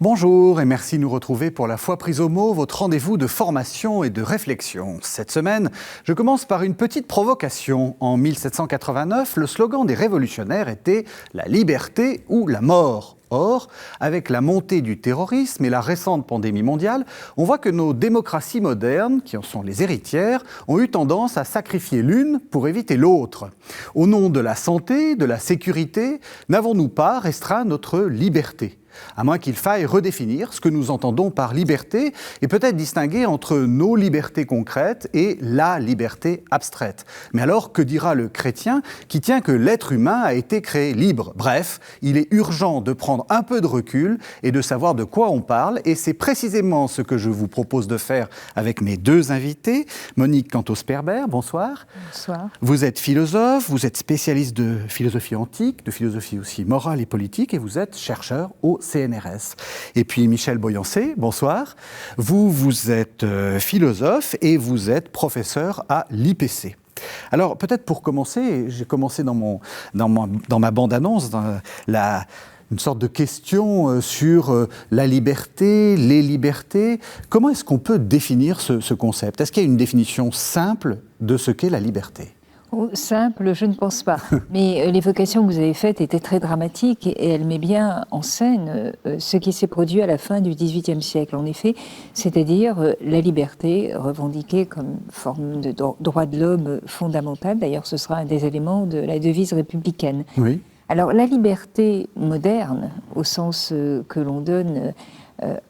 Bonjour et merci de nous retrouver pour La Foi prise au mot, votre rendez-vous de formation et de réflexion. Cette semaine, je commence par une petite provocation. En 1789, le slogan des révolutionnaires était « La liberté ou la mort ». Or, avec la montée du terrorisme et la récente pandémie mondiale, on voit que nos démocraties modernes, qui en sont les héritières, ont eu tendance à sacrifier l'une pour éviter l'autre. Au nom de la santé, de la sécurité, n'avons-nous pas restreint notre liberté ? À moins qu'il faille redéfinir ce que nous entendons par liberté et peut-être distinguer entre nos libertés concrètes et la liberté abstraite. Mais alors, que dira le chrétien qui tient que l'être humain a été créé libre ? Bref, il est urgent de prendre un peu de recul et de savoir de quoi on parle, et c'est précisément ce que je vous propose de faire avec mes deux invités. Monique Cantos-Perber, bonsoir. Bonsoir. Vous êtes philosophe, vous êtes spécialiste de philosophie antique, de philosophie aussi morale et politique, et vous êtes chercheur au CNRS. Et puis Michel Boyancé, bonsoir. Vous êtes philosophe et vous êtes professeur à l'IPC. Alors peut-être pour commencer, j'ai commencé dans ma bande-annonce, une sorte de question sur la liberté, les libertés. Comment est-ce qu'on peut définir ce concept ? Est-ce qu'il y a une définition simple de ce qu'est la liberté ? Simple, je ne pense pas. Mais l'évocation que vous avez faite était très dramatique et elle met bien en scène ce qui s'est produit à la fin du XVIIIe siècle, en effet, c'est-à-dire la liberté revendiquée comme forme de droit de l'homme fondamental. D'ailleurs, ce sera un des éléments de la devise républicaine. Oui. Alors, la liberté moderne, au sens que l'on donne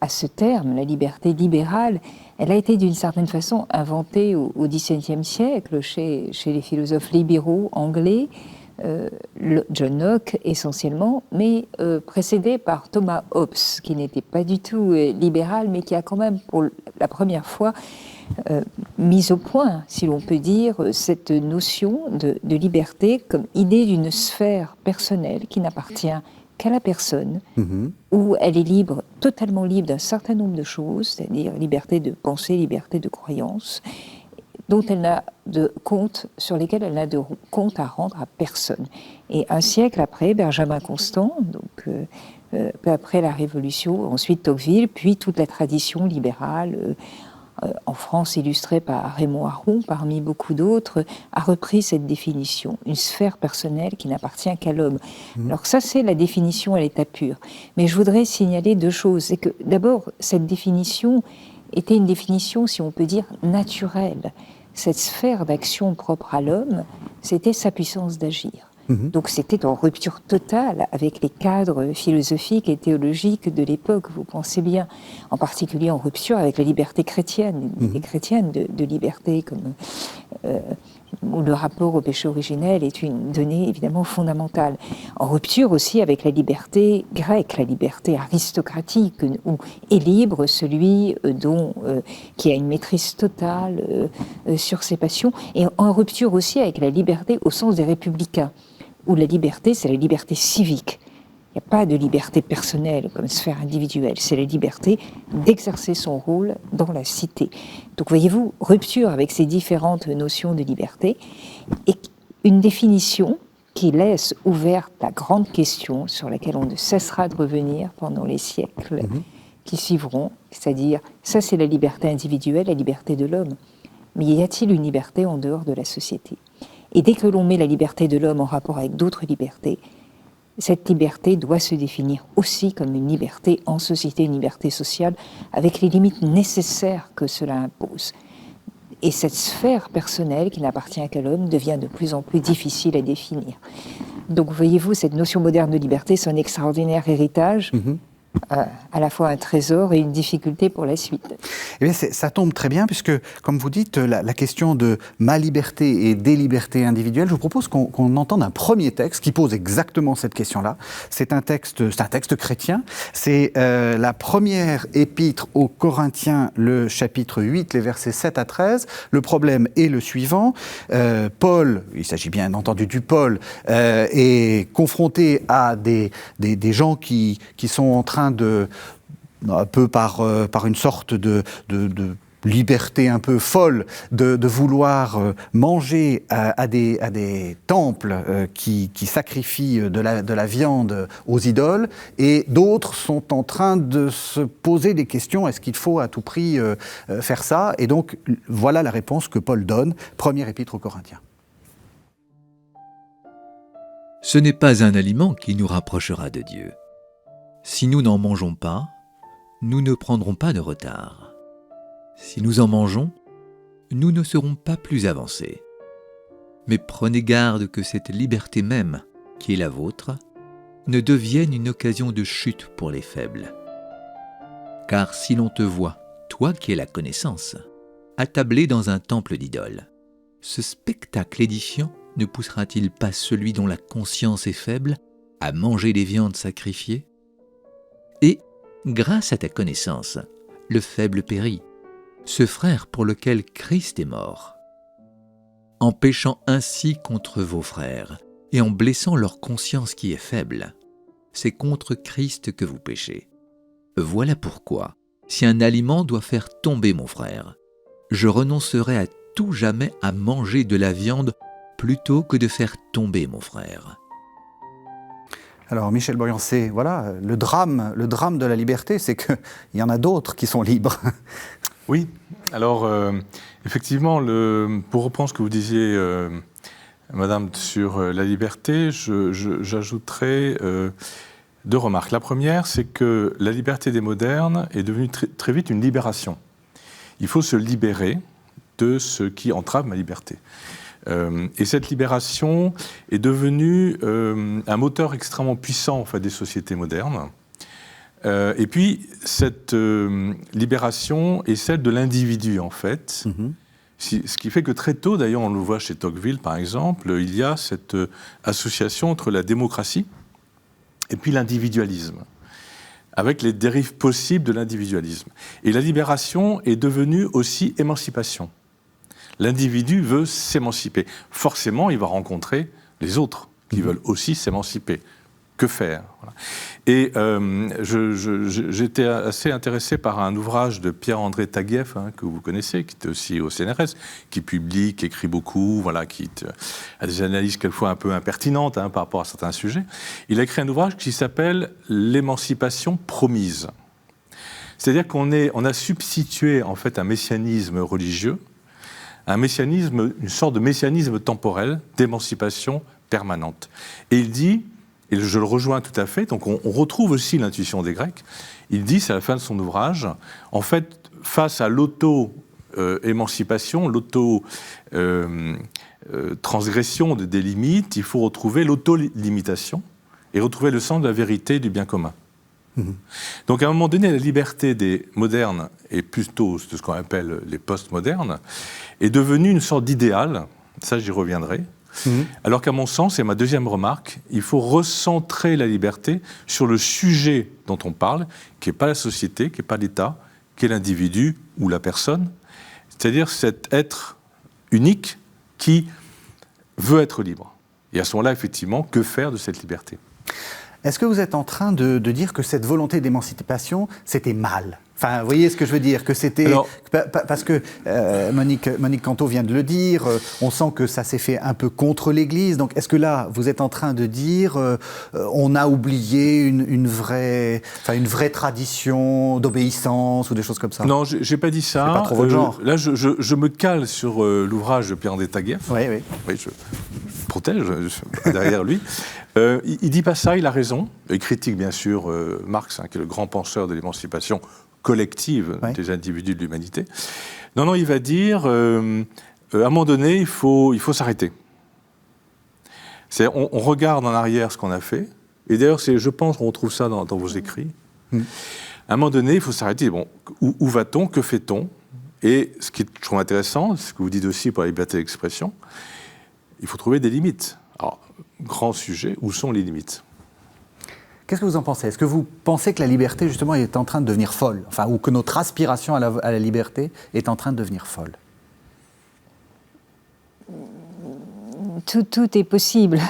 à ce terme, la liberté libérale, elle a été d'une certaine façon inventée au XVIIe siècle chez les philosophes libéraux anglais, John Locke essentiellement, mais précédée par Thomas Hobbes, qui n'était pas du tout libéral, mais qui a quand même pour la première fois mis au point, si l'on peut dire, cette notion de liberté comme idée d'une sphère personnelle qui n'appartient qu'à la personne, où elle est libre, totalement libre d'un certain nombre de choses, c'est-à-dire liberté de pensée, liberté de croyance, dont elle n'a de compte, sur lesquels elle n'a de compte à rendre à personne. Et un siècle après, Benjamin Constant, donc peu après la Révolution, ensuite Tocqueville, puis toute la tradition libérale, en France illustrée par Raymond Aron, parmi beaucoup d'autres, a repris cette définition, une sphère personnelle qui n'appartient qu'à l'homme. Alors ça, c'est la définition à l'état pur. Mais je voudrais signaler deux choses. C'est que d'abord, cette définition était une définition, si on peut dire, naturelle. Cette sphère d'action propre à l'homme, c'était sa puissance d'agir. Donc c'était en rupture totale avec les cadres philosophiques et théologiques de l'époque, vous pensez bien, en particulier en rupture avec la liberté chrétienne, l'idée chrétienne de liberté, comme où le rapport au péché originel est une donnée évidemment fondamentale. En rupture aussi avec la liberté grecque, la liberté aristocratique, où est libre celui qui a une maîtrise totale sur ses passions, et en rupture aussi avec la liberté au sens des républicains, où la liberté, c'est la liberté civique. Il n'y a pas de liberté personnelle comme sphère individuelle, c'est la liberté d'exercer son rôle dans la cité. Donc voyez-vous, rupture avec ces différentes notions de liberté, et une définition qui laisse ouverte la grande question sur laquelle on ne cessera de revenir pendant les siècles qui suivront, c'est-à-dire, ça c'est la liberté individuelle, la liberté de l'homme. Mais y a-t-il une liberté en dehors de la société ? Et dès que l'on met la liberté de l'homme en rapport avec d'autres libertés, cette liberté doit se définir aussi comme une liberté en société, une liberté sociale, avec les limites nécessaires que cela impose. Et cette sphère personnelle qui n'appartient qu'à l'homme devient de plus en plus difficile à définir. Donc voyez-vous, cette notion moderne de liberté, c'est un extraordinaire héritage, à la fois un trésor et une difficulté pour la suite. Eh bien, ça tombe très bien, puisque, comme vous dites, la question de ma liberté et des libertés individuelles, je vous propose qu'on entende un premier texte qui pose exactement cette question-là. C'est un texte chrétien. C'est la première épître aux Corinthiens, le chapitre 8, les versets 7 à 13. Le problème est le suivant. Paul, il s'agit bien entendu du Paul, est confronté à des gens qui sont en train un peu par une sorte de liberté un peu folle de vouloir manger à des temples qui sacrifient de la viande aux idoles, et d'autres sont en train de se poser des questions, est-ce qu'il faut à tout prix faire ça? Et donc voilà la réponse que Paul donne, première épître aux Corinthiens. Ce n'est pas un aliment qui nous rapprochera de Dieu. Si nous n'en mangeons pas, nous ne prendrons pas de retard. Si nous en mangeons, nous ne serons pas plus avancés. Mais prenez garde que cette liberté même, qui est la vôtre, ne devienne une occasion de chute pour les faibles. Car si l'on te voit, toi qui es la connaissance, attablé dans un temple d'idoles, ce spectacle édifiant ne poussera-t-il pas celui dont la conscience est faible à manger des viandes sacrifiées? Et, grâce à ta connaissance, le faible périt, ce frère pour lequel Christ est mort. En péchant ainsi contre vos frères et en blessant leur conscience qui est faible, c'est contre Christ que vous péchez. Voilà pourquoi, si un aliment doit faire tomber mon frère, je renoncerai à tout jamais à manger de la viande plutôt que de faire tomber mon frère. Alors Michel Boyancé, voilà, le drame de la liberté, c'est qu'il y en a d'autres qui sont libres. Oui, alors effectivement, pour reprendre ce que vous disiez, Madame, sur la liberté, j'ajouterais deux remarques. La première, c'est que la liberté des modernes est devenue très vite une libération. Il faut se libérer de ce qui entrave ma liberté. Et cette libération est devenue un moteur extrêmement puissant en fait, des sociétés modernes. Et puis, cette libération est celle de l'individu, en fait. Ce qui fait que très tôt, d'ailleurs, on le voit chez Tocqueville, par exemple, il y a cette association entre la démocratie et puis l'individualisme, avec les dérives possibles de l'individualisme. Et la libération est devenue aussi émancipation. L'individu veut s'émanciper. Forcément, il va rencontrer les autres qui veulent aussi s'émanciper. Que faire? Voilà. Et j'étais assez intéressé par un ouvrage de Pierre-André Taguieff, que vous connaissez, qui était aussi au CNRS, qui publie, qui écrit beaucoup, voilà, qui a des analyses quelquefois un peu impertinentes par rapport à certains sujets. Il a écrit un ouvrage qui s'appelle « L'émancipation promise ». C'est-à-dire qu'on a substitué en fait un messianisme religieux, une sorte de messianisme temporel d'émancipation permanente. Et il dit, et je le rejoins tout à fait, donc on retrouve aussi l'intuition des Grecs, il dit, c'est à la fin de son ouvrage, en fait, face à l'auto-émancipation, l'auto-transgression des limites, il faut retrouver l'auto-limitation et retrouver le sens de la vérité du bien commun. Donc à un moment donné, la liberté des modernes, et plutôt de ce qu'on appelle les post-modernes, est devenue une sorte d'idéal, ça j'y reviendrai, alors qu'à mon sens, et ma deuxième remarque, il faut recentrer la liberté sur le sujet dont on parle, qui n'est pas la société, qui n'est pas l'État, qui est l'individu ou la personne, c'est-à-dire cet être unique qui veut être libre. Et à ce moment-là, effectivement, que faire de cette liberté ? Est-ce que vous êtes en train de dire que cette volonté d'émancipation, c'était mal ? Enfin, vous voyez ce que je veux dire, que c'était... Alors, parce que Monique Canto vient de le dire, on sent que ça s'est fait un peu contre l'Église. Donc, est-ce que là, vous êtes en train de dire on a oublié une vraie tradition d'obéissance ou des choses comme ça? Non, j'ai pas dit ça. C'est pas trop votre genre. Là, je me cale sur l'ouvrage de Pierre-André Taguieff. Oui. Oui, je protège derrière lui. Il dit pas ça, il a raison. Il critique bien sûr Marx, qui est le grand penseur de l'émancipation collective des individus de l'humanité. Non, il va dire, à un moment donné, il faut s'arrêter. On regarde en arrière ce qu'on a fait, et d'ailleurs, je pense qu'on retrouve ça dans vos écrits. À un moment donné, il faut s'arrêter. Bon, où va-t-on? Que fait-on? Et ce qui est, je trouve intéressant, ce que vous dites aussi pour la liberté d'expression, il faut trouver des limites. Alors, grand sujet, où sont les limites? Qu'est-ce que vous en pensez? Est-ce que vous pensez que la liberté, justement, est en train de devenir folle? Enfin, ou que notre aspiration à la liberté est en train de devenir folle? Tout est possible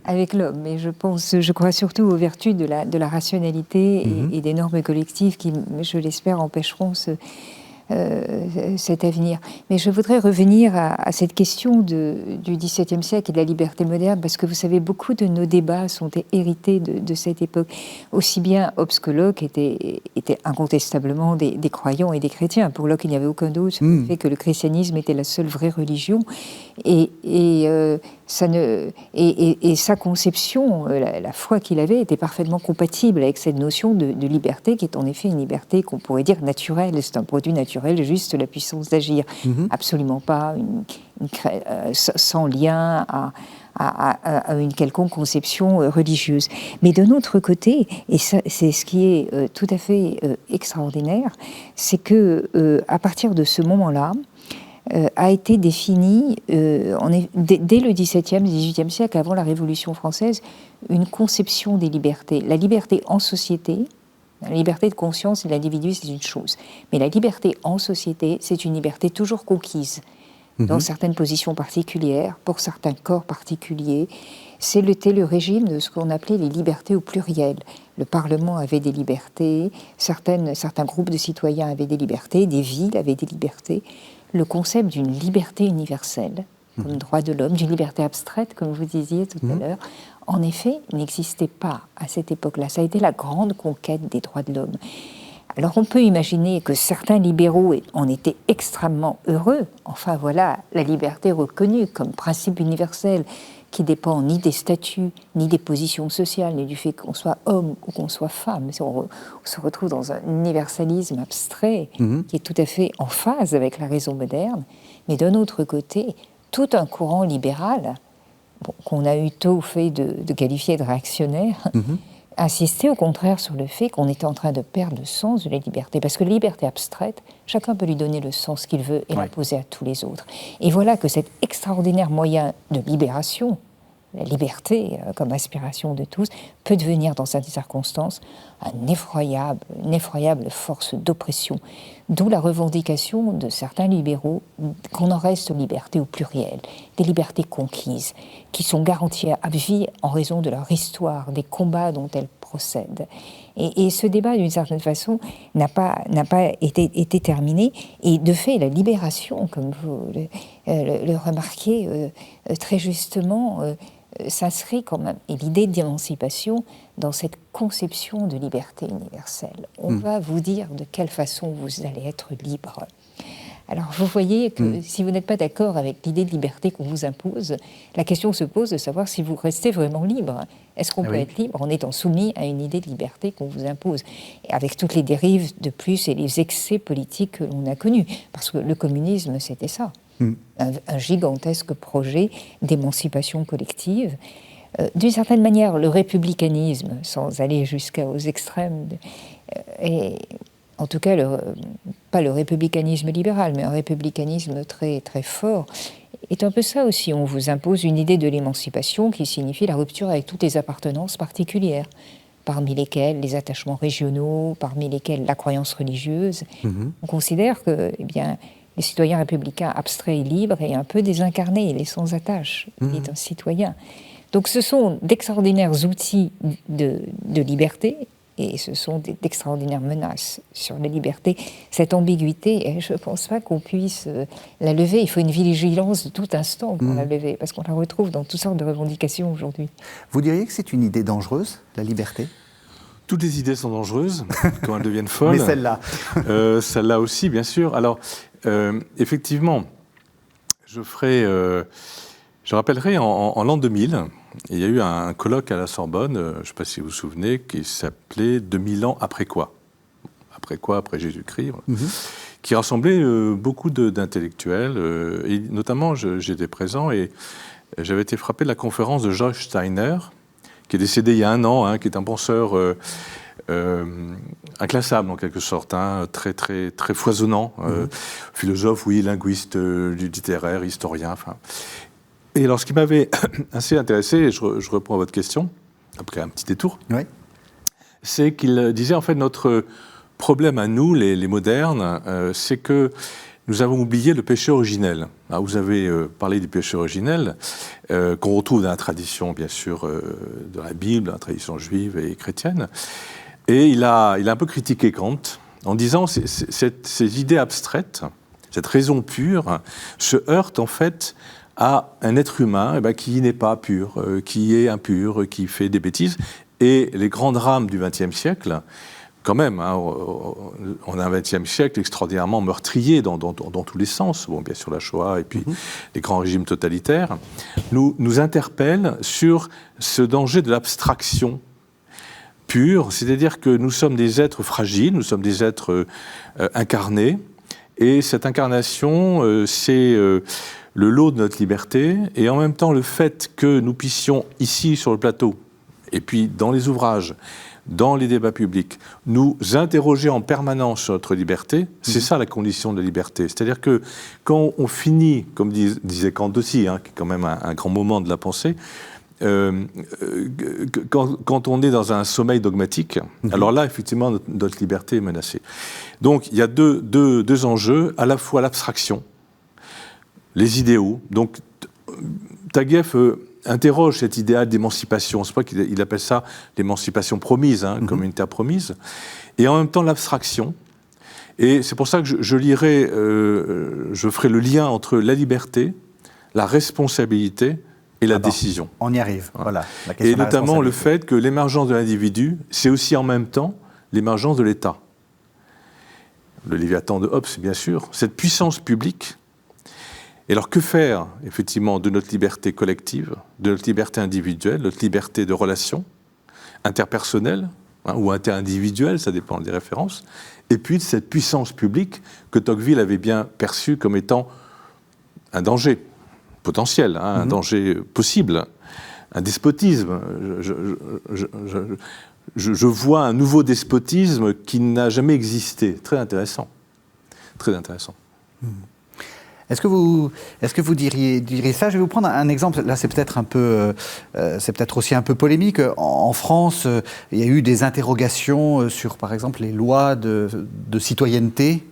avec l'homme, mais je crois surtout aux vertus de la rationalité et des normes collectives qui, je l'espère, empêcheront cet avenir. Mais je voudrais revenir à cette question du XVIIe siècle et de la liberté moderne, parce que vous savez, beaucoup de nos débats sont hérités de cette époque. Aussi bien Hobbes que Locke étaient incontestablement des croyants et des chrétiens. Pour Locke, il n'y avait aucun doute sur le fait que le christianisme était la seule vraie religion. Et sa conception, la foi qu'il avait, était parfaitement compatible avec cette notion de liberté, qui est en effet une liberté qu'on pourrait dire naturelle. C'est un produit naturel, juste la puissance d'agir. Absolument pas sans lien à une quelconque conception religieuse. Mais d'un autre côté, et c'est ce qui est tout à fait extraordinaire, c'est que à partir de ce moment-là, a été définie, dès le XVIIe, XVIIIe siècle, avant la Révolution française, une conception des libertés. La liberté en société, la liberté de conscience de l'individu, c'est une chose. Mais la liberté en société, c'est une liberté toujours conquise, dans certaines positions particulières, pour certains corps particuliers. C'était le régime de ce qu'on appelait les libertés au pluriel. Le Parlement avait des libertés, certains groupes de citoyens avaient des libertés, des villes avaient des libertés. Le concept d'une liberté universelle, comme droit de l'homme, d'une liberté abstraite, comme vous disiez tout à l'heure, en effet, n'existait pas à cette époque-là. Ça a été la grande conquête des droits de l'homme. Alors on peut imaginer que certains libéraux en étaient extrêmement heureux. Enfin voilà, la liberté reconnue comme principe universel, qui dépend ni des statuts, ni des positions sociales, ni du fait qu'on soit homme ou qu'on soit femme. On se retrouve dans un universalisme abstrait qui est tout à fait en phase avec la raison moderne. Mais d'un autre côté, tout un courant libéral, qu'on a eu tôt fait de qualifier de réactionnaire, insistait au contraire sur le fait qu'on était en train de perdre le sens de la liberté. Parce que la liberté abstraite, chacun peut lui donner le sens qu'il veut et l'imposer à tous les autres. Et voilà que cet extraordinaire moyen de libération, la liberté comme aspiration de tous, peut devenir dans certaines circonstances une effroyable force d'oppression. D'où la revendication de certains libéraux qu'on en reste aux libertés au pluriel, des libertés conquises, qui sont garanties à vie en raison de leur histoire, des combats dont elles procèdent. Et ce débat, d'une certaine façon, n'a pas été terminé. Et de fait, la libération, comme vous le remarquez très justement, s'inscrit quand même, et l'idée d'émancipation, dans cette conception de liberté universelle. On va vous dire de quelle façon vous allez être libre. Alors vous voyez que si vous n'êtes pas d'accord avec l'idée de liberté qu'on vous impose, la question se pose de savoir si vous restez vraiment libre. Est-ce qu'on peut être libre en étant soumis à une idée de liberté qu'on vous impose, et avec toutes les dérives de plus et les excès politiques que l'on a connus. Parce que le communisme, c'était ça. Un gigantesque projet d'émancipation collective. D'une certaine manière, le républicanisme, sans aller jusqu'aux extrêmes, et en tout cas, pas le républicanisme libéral, mais un républicanisme très, très fort, est un peu ça aussi. On vous impose une idée de l'émancipation qui signifie la rupture avec toutes les appartenances particulières, parmi lesquelles les attachements régionaux, parmi lesquels la croyance religieuse. On considère que, les citoyens républicains abstraits et libres et un peu désincarnés, il est sans attache, il est un citoyen. Donc ce sont d'extraordinaires outils de liberté, et ce sont d'extraordinaires menaces sur la liberté. Cette ambiguïté, je ne pense pas qu'on puisse la lever. Il faut une vigilance de tout instant pour la lever, parce qu'on la retrouve dans toutes sortes de revendications aujourd'hui. Vous diriez que c'est une idée dangereuse, la liberté ? Toutes les idées sont dangereuses quand elles deviennent folles. Mais celle-là celle-là aussi, bien sûr. Alors, effectivement, je rappellerai en l'an 2000, il y a eu un colloque à la Sorbonne, je ne sais pas si vous vous souvenez, qui s'appelait « 2000 ans après quoi ?» Après quoi ? Après Jésus-Christ, qui rassemblait beaucoup d'intellectuels, et notamment j'étais présent et j'avais été frappé de la conférence de George Steiner, qui est décédé il y a un an, qui est un penseur inclassable en quelque sorte, très, très, très foisonnant, philosophe, linguiste, littéraire, historien, enfin. Et alors, ce qui m'avait assez intéressé, et je réponds à votre question, après un petit détour, c'est qu'il disait, en fait, notre problème à nous, les modernes, c'est que nous avons oublié le péché originel. Alors, vous avez parlé du péché originel, qu'on retrouve dans la tradition, bien sûr, de la Bible, dans la tradition juive et chrétienne. Et il a un peu critiqué Kant, en disant ces idées abstraites, cette raison pure, se heurtent en fait à un être humain qui n'est pas pur, qui est impur, qui fait des bêtises. Et les grands drames du XXe siècle, quand même, on a un XXe siècle extraordinairement meurtrier dans tous les sens. Bon, bien sûr la Shoah et puis les grands régimes totalitaires, nous interpellent sur ce danger de l'abstraction pure, c'est-à-dire que nous sommes des êtres fragiles, nous sommes des êtres incarnés, et cette incarnation, c'est le lot de notre liberté, et en même temps le fait que nous puissions ici sur le plateau, et puis dans les ouvrages, dans les débats publics, nous interroger en permanence sur notre liberté, c'est ça la condition de la liberté. C'est-à-dire que quand on finit, comme disait Kant aussi, qui est quand même un grand moment de la pensée, quand on est dans un sommeil dogmatique, alors là, effectivement, notre liberté est menacée. Donc, il y a deux enjeux, à la fois l'abstraction, les idéaux. Donc, Taguieff interroge cet idéal d'émancipation. C'est pas qu'il appelle ça l'émancipation promise, comme une terre promise, et en même temps l'abstraction. Et c'est pour ça que je lirai, je ferai le lien entre la liberté, la responsabilité et la décision. On y arrive, voilà. Et notamment le fait que l'émergence de l'individu, c'est aussi en même temps l'émergence de l'État. Le Léviathan de Hobbes, bien sûr, cette puissance publique. Et alors que faire, effectivement, de notre liberté collective, de notre liberté individuelle, notre liberté de relation interpersonnelle ou interindividuelle, ça dépend des références, et puis de cette puissance publique que Tocqueville avait bien perçue comme étant un danger potentiel, un danger possible, un despotisme. Je vois un nouveau despotisme qui n'a jamais existé. Très intéressant. Très intéressant. Est-ce que vous diriez ça? Je vais vous prendre un exemple. Là, c'est peut-être aussi un peu polémique. En France, il y a eu des interrogations sur, par exemple, les lois de citoyenneté.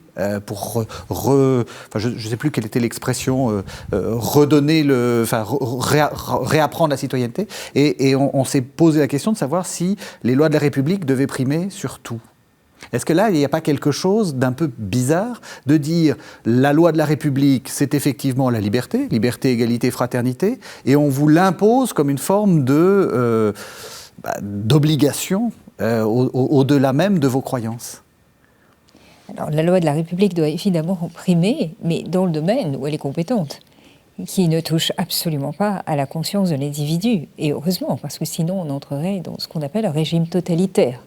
Pour je ne sais plus quelle était l'expression, réapprendre la citoyenneté. Et on s'est posé la question de savoir si les lois de la République devaient primer sur tout. Est-ce que là, il n'y a pas quelque chose d'un peu bizarre de dire la loi de la République, c'est effectivement la liberté, égalité, fraternité, et on vous l'impose comme une forme d'obligation au-delà même de vos croyances? Alors, la loi de la République doit évidemment primer, mais dans le domaine où elle est compétente, qui ne touche absolument pas à la conscience de l'individu. Et heureusement, parce que sinon on entrerait dans ce qu'on appelle un régime totalitaire,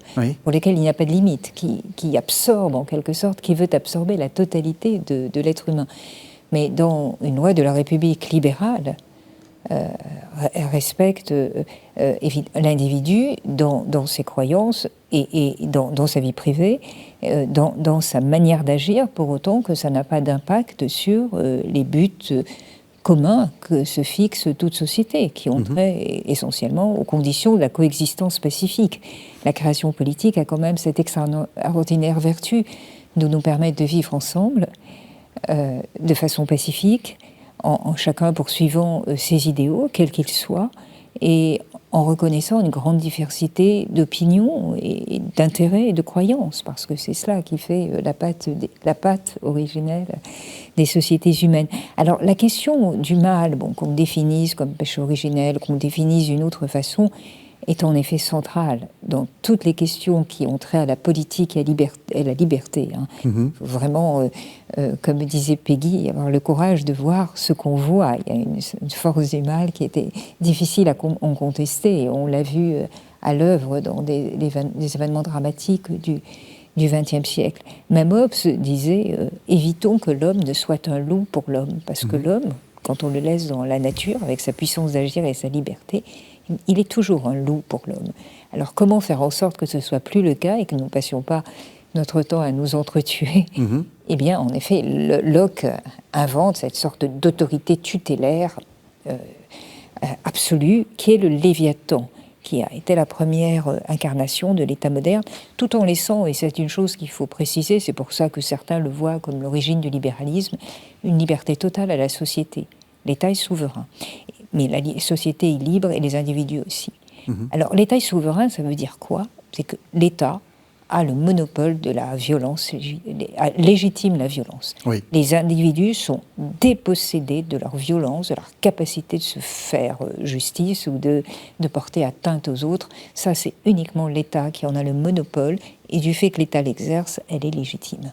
pour lequel il n'y a pas de limite, qui absorbe en quelque sorte, qui veut absorber la totalité de l'être humain. Mais dans une loi de la République libérale, elle respecte l'individu dans ses croyances et dans sa vie privée, dans sa manière d'agir, pour autant que ça n'a pas d'impact sur les buts communs que se fixe toute société, qui ont trait essentiellement aux conditions de la coexistence pacifique. La création politique a quand même cette extraordinaire vertu de nous permettre de vivre ensemble de façon pacifique, en chacun poursuivant ses idéaux, quels qu'ils soient, et en reconnaissant une grande diversité d'opinions et d'intérêts et de croyances, parce que c'est cela qui fait la patte originelle des sociétés humaines. Alors la question du mal, qu'on définisse comme péché originel, qu'on définisse d'une autre façon, est en effet centrale dans toutes les questions qui ont trait à la politique et à la liberté. Il faut vraiment, comme disait Peggy, avoir le courage de voir ce qu'on voit. Il y a une force du mal qui était difficile à contester, et on l'a vu à l'œuvre dans des événements dramatiques du XXe siècle. Même Hobbes disait évitons que l'homme ne soit un loup pour l'homme, parce que l'homme, quand on le laisse dans la nature, avec sa puissance d'agir et sa liberté, il est toujours un loup pour l'homme. Alors comment faire en sorte que ce ne soit plus le cas et que nous ne passions pas notre temps à nous entretuer? Eh bien, en effet, Locke invente cette sorte d'autorité tutélaire absolue qui est le Léviathan, qui a été la première incarnation de l'État moderne, tout en laissant, et c'est une chose qu'il faut préciser, c'est pour ça que certains le voient comme l'origine du libéralisme, une liberté totale à la société. L'État est souverain, mais la société est libre et les individus aussi. Alors l'État est souverain, ça veut dire quoi? C'est que l'État a le monopole de la violence, légitime la violence. Oui. Les individus sont dépossédés de leur violence, de leur capacité de se faire justice ou de porter atteinte aux autres. Ça, c'est uniquement l'État qui en a le monopole, et du fait que l'État l'exerce, elle est légitime.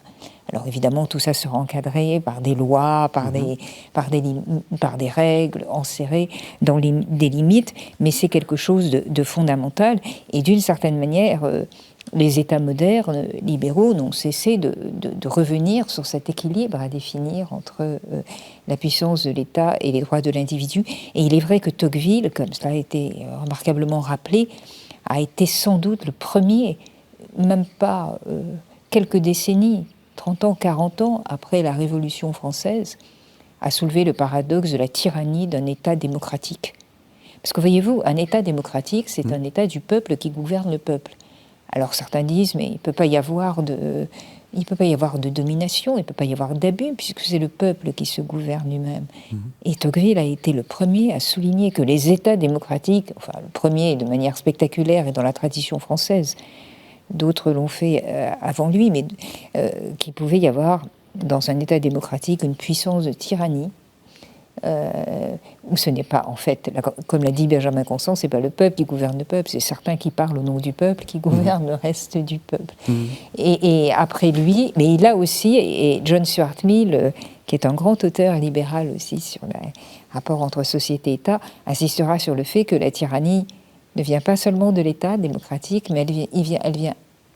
Alors évidemment, tout ça sera encadré par des lois, par des règles enserrées dans des limites, mais c'est quelque chose de fondamental. Et d'une certaine manière, les États modernes, libéraux, n'ont cessé de revenir sur cet équilibre à définir entre la puissance de l'État et les droits de l'individu. Et il est vrai que Tocqueville, comme cela a été remarquablement rappelé, a été sans doute le premier, même pas quelques décennies, 30 ans, 40 ans après la Révolution française, à soulever le paradoxe de la tyrannie d'un État démocratique. Parce que voyez-vous, un État démocratique, c'est un État du peuple qui gouverne le peuple. Alors certains disent, mais il ne peut pas y avoir de domination, il ne peut pas y avoir d'abus, puisque c'est le peuple qui se gouverne lui-même. Et Tocqueville a été le premier à souligner que les États démocratiques, enfin le premier de manière spectaculaire et dans la tradition française, d'autres l'ont fait avant lui, mais qu'il pouvait y avoir dans un État démocratique une puissance de tyrannie, où ce n'est pas, en fait, comme l'a dit Benjamin Constant, c'est pas le peuple qui gouverne le peuple, c'est certains qui parlent au nom du peuple qui gouvernent le reste du peuple. Et après lui, mais il a aussi, et John Stuart Mill, qui est un grand auteur libéral aussi sur le rapport entre société et État, insistera sur le fait que la tyrannie ne vient pas seulement de l'État démocratique, mais elle vient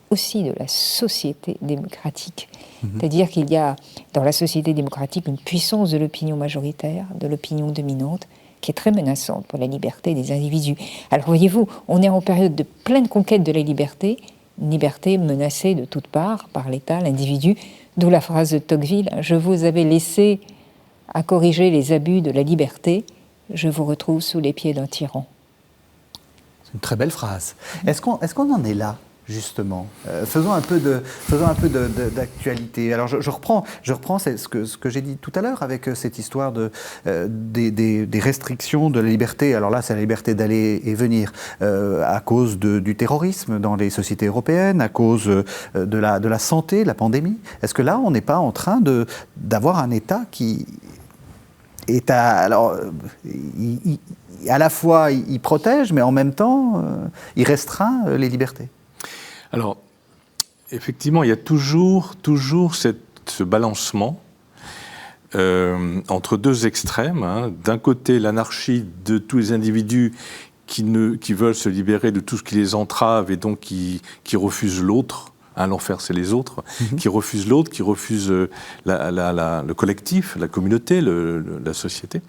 aussi de la société démocratique. C'est-à-dire qu'il y a dans la société démocratique une puissance de l'opinion majoritaire, de l'opinion dominante, qui est très menaçante pour la liberté des individus. Alors voyez-vous, on est en période de pleine conquête de la liberté, une liberté menacée de toutes parts par l'État, l'individu, d'où la phrase de Tocqueville, « Je vous avais laissé à corriger les abus de la liberté, je vous retrouve sous les pieds d'un tyran. » C'est une très belle phrase. Est-ce qu'on en est là, justement? Faisons un peu d'actualité. Alors je reprends ce que j'ai dit tout à l'heure avec cette histoire des restrictions de la liberté. Alors là, c'est la liberté d'aller et venir à cause du terrorisme dans les sociétés européennes, à cause de la santé, de la pandémie. Est-ce que là, on n'est pas en train d'avoir un État qui est à la fois il protège, mais en même temps, il restreint les libertés? Alors, effectivement, il y a toujours ce balancement entre deux extrêmes. Hein. D'un côté, l'anarchie de tous les individus qui veulent se libérer de tout ce qui les entrave et donc qui refusent l'autre. Hein, l'enfer, c'est les autres, qui refusent l'autre, qui refusent le collectif, la communauté, la société.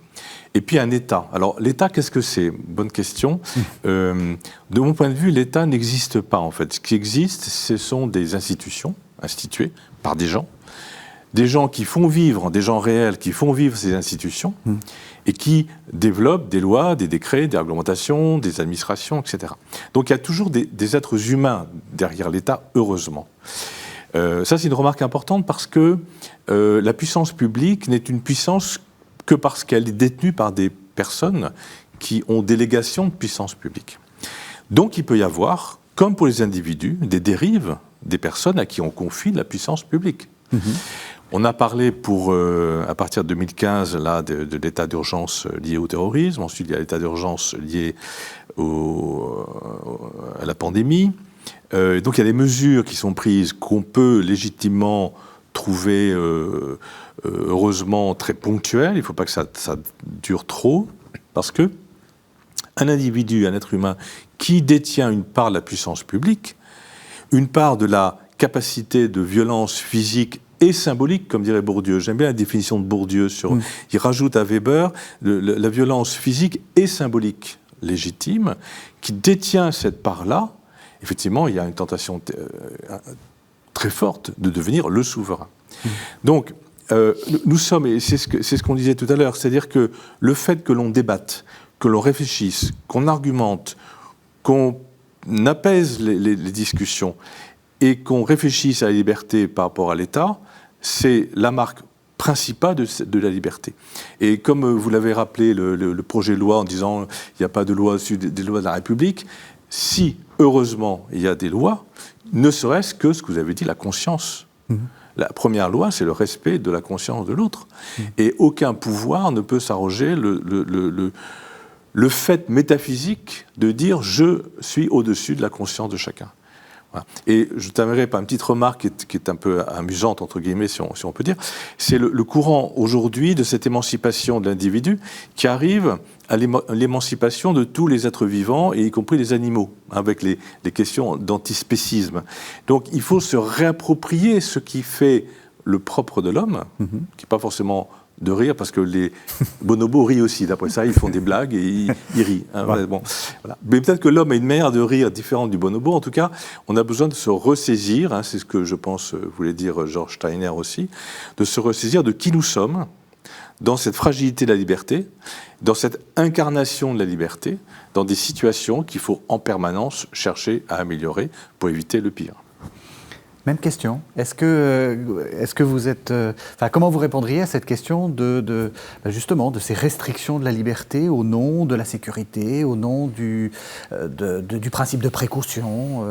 Et puis un État. Alors l'État, qu'est-ce que c'est? Bonne question. De mon point de vue, l'État n'existe pas en fait. Ce qui existe, ce sont des institutions instituées par des gens qui font vivre, des gens réels qui font vivre ces institutions et qui développent des lois, des décrets, des réglementations, des administrations, etc. Donc il y a toujours des êtres humains derrière l'État, heureusement. Ça, c'est une remarque importante parce que la puissance publique n'est une puissance que parce qu'elle est détenue par des personnes qui ont délégation de puissance publique. Donc il peut y avoir, comme pour les individus, des dérives des personnes à qui on confie la puissance publique. On a parlé à partir de 2015 là, de l'état d'urgence lié au terrorisme, ensuite il y a l'état d'urgence lié à la pandémie. Donc il y a des mesures qui sont prises qu'on peut légitimement trouver heureusement très ponctuelles. Il ne faut pas que ça dure trop, parce que un individu, un être humain qui détient une part de la puissance publique, une part de la capacité de violence physique et symbolique, comme dirait Bourdieu. J'aime bien la définition de Bourdieu. Il rajoute à Weber la violence physique et symbolique légitime, qui détient cette part-là. Effectivement, il y a une tentation très forte de devenir le souverain. Donc, nous sommes, et c'est ce qu'on disait tout à l'heure, c'est-à-dire que le fait que l'on débatte, que l'on réfléchisse, qu'on argumente, qu'on apaise les discussions et qu'on réfléchisse à la liberté par rapport à l'État, c'est la marque principale de la liberté. Et comme vous l'avez rappelé, le projet de loi en disant il n'y a pas de loi au-dessus des lois de la République, si, heureusement, il y a des lois ne serait-ce que ce que vous avez dit, la conscience. La première loi, c'est le respect de la conscience de l'autre. Et aucun pouvoir ne peut s'arroger le fait métaphysique de dire « je suis au-dessus de la conscience de chacun ». Voilà. Et je terminerai par une petite remarque qui est un peu amusante, entre guillemets, si on peut dire. C'est le courant aujourd'hui de cette émancipation de l'individu qui arrive à l'émancipation de tous les êtres vivants, et y compris les animaux, avec les questions d'antispécisme. Donc il faut se réapproprier ce qui fait le propre de l'homme, qui n'est pas forcément de rire, parce que les bonobos rient aussi. D'après ça, ils font des blagues et ils rient. Hein, bon, voilà. Mais peut-être que l'homme a une manière de rire différente du bonobo. En tout cas, on a besoin de se ressaisir, hein, c'est ce que je pense voulait dire George Steiner aussi, de se ressaisir de qui nous sommes, dans cette fragilité de la liberté, dans cette incarnation de la liberté, dans des situations qu'il faut en permanence chercher à améliorer pour éviter le pire. Même question. Est-ce que vous êtes... comment vous répondriez à cette question justement de ces restrictions de la liberté au nom de la sécurité, au nom du principe de précaution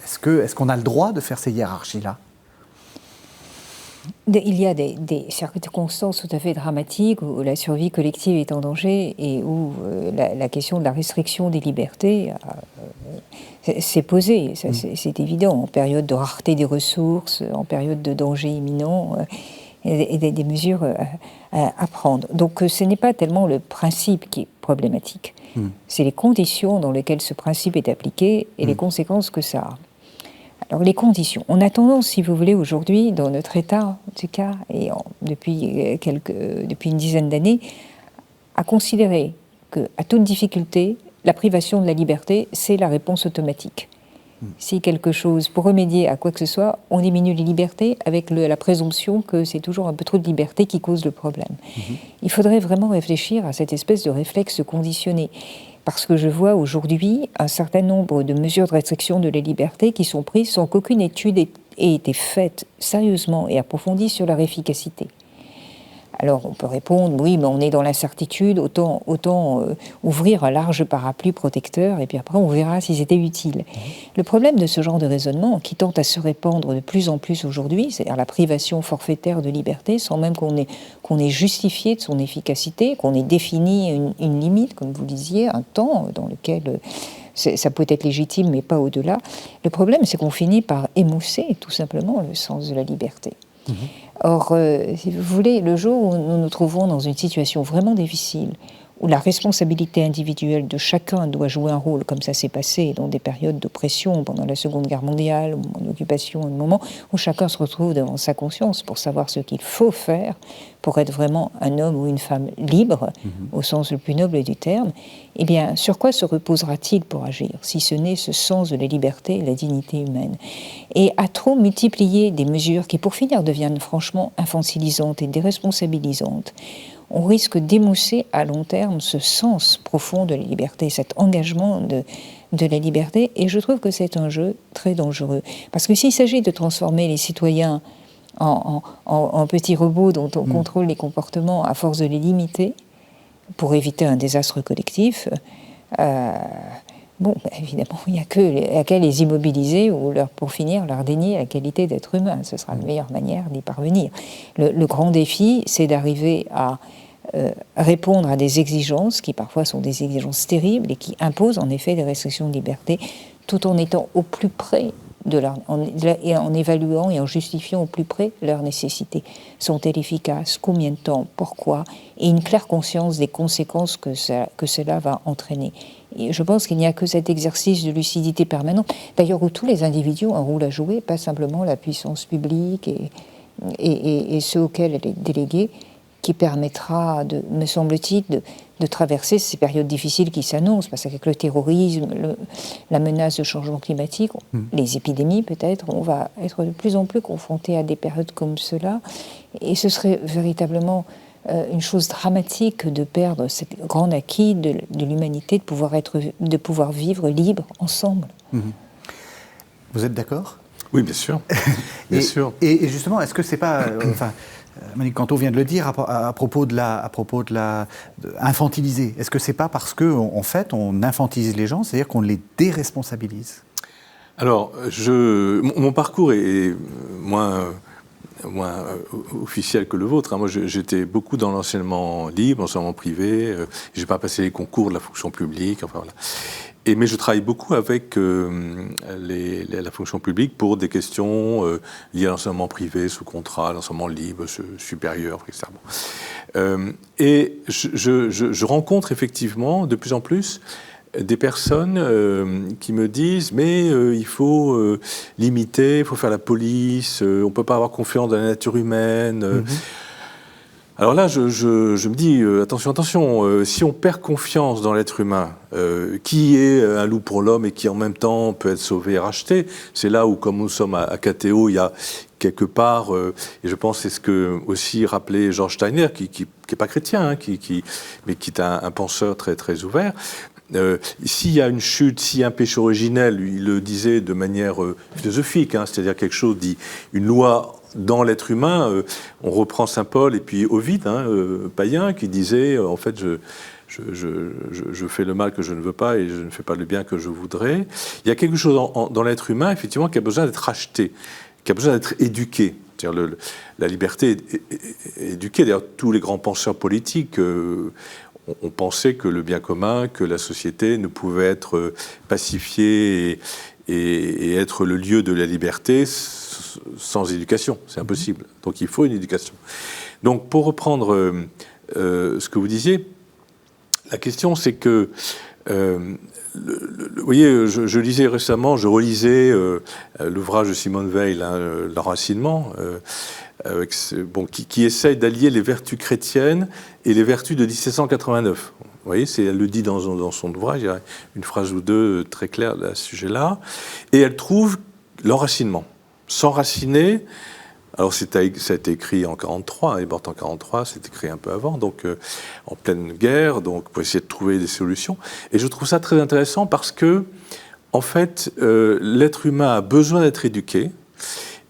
Est-ce qu'on a le droit de faire ces hiérarchies-là ? Il y a des circonstances tout à fait dramatiques où la survie collective est en danger et où la question de la restriction des libertés s'est posée. Ça, c'est évident, en période de rareté des ressources, en période de danger imminent, et des mesures à prendre. Donc ce n'est pas tellement le principe qui est problématique, c'est les conditions dans lesquelles ce principe est appliqué et les conséquences que ça a. Alors les conditions. On a tendance, si vous voulez, aujourd'hui, dans notre État, en tout cas, et depuis une dizaine d'années, à considérer qu'à toute difficulté, la privation de la liberté, c'est la réponse automatique. Si quelque chose, pour remédier à quoi que ce soit, on diminue les libertés avec la présomption que c'est toujours un peu trop de liberté qui cause le problème. Il faudrait vraiment réfléchir à cette espèce de réflexe conditionné. Parce que je vois aujourd'hui un certain nombre de mesures de restriction de la liberté qui sont prises sans qu'aucune étude ait été faite sérieusement et approfondie sur leur efficacité. Alors on peut répondre, oui, mais on est dans l'incertitude, autant ouvrir un large parapluie protecteur et puis après on verra si c'était utile. Le problème de ce genre de raisonnement, qui tente à se répandre de plus en plus aujourd'hui, c'est-à-dire la privation forfaitaire de liberté, sans même qu'on ait justifié de son efficacité, qu'on ait défini une limite, comme vous disiez, un temps dans lequel ça peut être légitime, mais pas au-delà. Le problème, c'est qu'on finit par émousser tout simplement le sens de la liberté. Or, si vous voulez, le jour où nous nous trouvons dans une situation vraiment difficile, où la responsabilité individuelle de chacun doit jouer un rôle, comme ça s'est passé dans des périodes d'oppression pendant la Seconde Guerre mondiale, ou en occupation, un moment où chacun se retrouve devant sa conscience pour savoir ce qu'il faut faire pour être vraiment un homme ou une femme libre, au sens le plus noble du terme, eh bien, sur quoi se reposera-t-il pour agir, si ce n'est ce sens de la liberté et de la dignité humaine? Et à trop multiplier des mesures qui, pour finir, deviennent franchement infantilisantes et déresponsabilisantes, on risque d'émousser à long terme ce sens profond de la liberté, cet engagement de la liberté. Et je trouve que c'est un jeu très dangereux. Parce que s'il s'agit de transformer les citoyens en petits robots dont on contrôle les comportements à force de les limiter, pour éviter un désastre collectif, évidemment, il n'y a qu'à les immobiliser ou, pour finir, leur dénier la qualité d'être humain. Ce sera la meilleure manière d'y parvenir. Le grand défi, c'est d'arriver à répondre à des exigences qui parfois sont des exigences terribles et qui imposent en effet des restrictions de liberté, tout en étant au plus près en évaluant et en justifiant au plus près leurs nécessités. Sont-elles efficaces? Combien de temps? Pourquoi? Et une claire conscience des conséquences que cela va entraîner. Et je pense qu'il n'y a que cet exercice de lucidité permanente, d'ailleurs où tous les individus ont un rôle à jouer, pas simplement la puissance publique et ceux auxquels elle est déléguée, qui permettra, me semble-t-il, de traverser ces périodes difficiles qui s'annoncent, parce qu'avec le terrorisme, la menace de changement climatique, les épidémies peut-être, on va être de plus en plus confrontés à des périodes comme cela, et ce serait véritablement une chose dramatique de perdre cet grand acquis de l'humanité, de pouvoir vivre libre ensemble. Vous êtes d'accord? Oui, bien sûr. Bien sûr. Et justement, est-ce que c'est pas... Monique Canto vient de le dire à propos de infantiliser. Est-ce que c'est pas parce que en fait on infantilise les gens, c'est-à-dire qu'on les déresponsabilise? Alors, mon parcours est moins officiel que le vôtre. Moi, j'étais beaucoup dans l'enseignement libre, l'enseignement privé. Je n'ai pas passé les concours de la fonction publique. Enfin, voilà. Mais je travaille beaucoup avec la fonction publique pour des questions liées à l'enseignement privé, sous contrat, l'enseignement libre, supérieur, etc. Et je rencontre effectivement de plus en plus des personnes qui me disent mais il faut limiter, il faut faire la police, on ne peut pas avoir confiance dans la nature humaine. Alors là, je me dis, attention, si on perd confiance dans l'être humain, qui est un loup pour l'homme et qui en même temps peut être sauvé et racheté, c'est là où, comme nous sommes à KTO, il y a quelque part, et je pense que c'est ce que aussi rappelait George Steiner, qui n'est pas chrétien, hein, mais qui est un penseur très, très ouvert. S'il y a une chute, s'il y a un péché originel, il le disait de manière philosophique, hein, c'est-à-dire quelque chose dit, une loi dans l'être humain, on reprend Saint Paul et puis Ovide, hein, païen, qui disait en fait je fais le mal que je ne veux pas et je ne fais pas le bien que je voudrais. Il y a quelque chose dans l'être humain effectivement qui a besoin d'être racheté, qui a besoin d'être éduqué. C'est-à-dire la liberté est éduquée. D'ailleurs, tous les grands penseurs politiques on pensait que le bien commun, que la société ne pouvait être pacifiée et être le lieu de la liberté sans éducation. C'est impossible. Donc il faut une éducation. Donc pour reprendre ce que vous disiez, la question c'est que, vous voyez, je lisais récemment, je relisais l'ouvrage de Simone Weil, hein, L'enracinement, qui essaye d'allier les vertus chrétiennes et les vertus de 1789. Vous voyez, elle le dit dans son ouvrage, il y a une phrase ou deux très claires à ce sujet-là, et elle trouve l'enracinement. S'enraciner, alors ça a été écrit en 1943, elle est morte en 1943, c'est écrit un peu avant, donc en pleine guerre, donc pour essayer de trouver des solutions. Et je trouve ça très intéressant parce que, en fait, l'être humain a besoin d'être éduqué.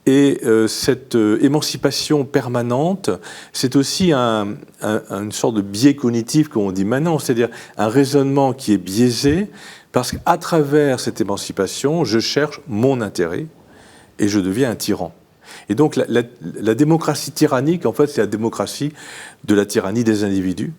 Et cette émancipation permanente, c'est aussi une sorte de biais cognitif, comme on dit maintenant, c'est-à-dire un raisonnement qui est biaisé, parce qu'à travers cette émancipation, je cherche mon intérêt et je deviens un tyran. Et donc la démocratie tyrannique, en fait, c'est la démocratie de la tyrannie des individus,